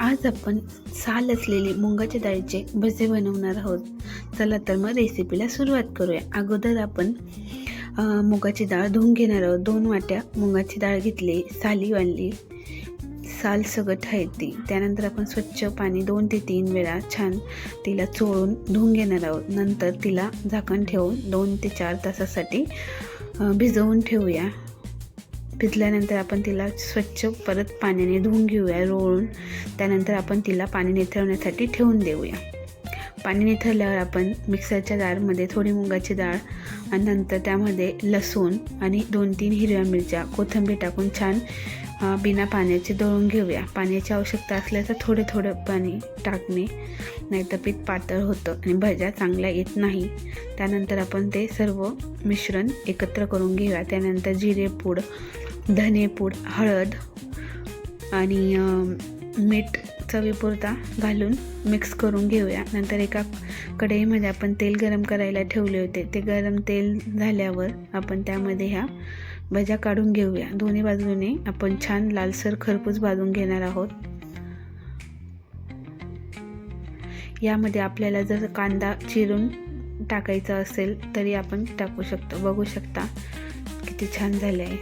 आज आपण साल असलेले मुगाच्या डाळीचे भजे बनवणार आहोत. चला तर मग रेसिपीला सुरुवात करूया. अगोदर आपण मुगाची डाळ धुवून घेणार आहोत. 2 वाट्या मुगाची डाळ घेतली, साली वाढली, साल सगळं ठायती. त्यानंतर आपण स्वच्छ पाणी 2 ते 3 वेळा छान तिला चोळून धुवून घेणार आहोत. नंतर तिला झाकण ठेवून 2 ते 4 तासासाठी भिजवून ठेवूया. भिजल्यानंतर आपण तिला स्वच्छ परत पाण्याने धुवून घेऊया रोळून. त्यानंतर आपण तिला पाणी निथळण्यासाठी ठेवून देऊया. पाणी निथळल्यावर आपण मिक्सरच्या जारमध्ये थोडी मुगाची डाळ आणि नंतर त्यामध्ये लसूण आणि 2-3 हिरव्या मिरच्या, कोथिंबीर टाकून छान बिना पाण्याचे दळून घेऊया. पाण्याची आवश्यकता असल्यास थोडं थोडं पाणी टाकणे, नाहीतर पीठ पातळ होतं आणि भज्या चांगल्या येत नाही. त्यानंतर आपण ते सर्व मिश्रण एकत्र करून घेऊया. त्यानंतर जिरेपूड, धनेपूड, हळद आणि मीठ चवीपुरता घालून मिक्स करून घेऊया. नंतर एका कढईमध्ये आपण तेल गरम करायला ठेवले होते. ते गरम तेल झाल्यावर आपण त्यामध्ये ह्या भज्या काढून घेऊया. दोन्ही बाजूने आपण छान लालसर खरपूस भाजून घेणार आहोत. यामध्ये आपल्याला जर कांदा चिरून टाकायचा असेल तरी आपण टाकू शकतो. बघू शकता किती छान झाले आहे.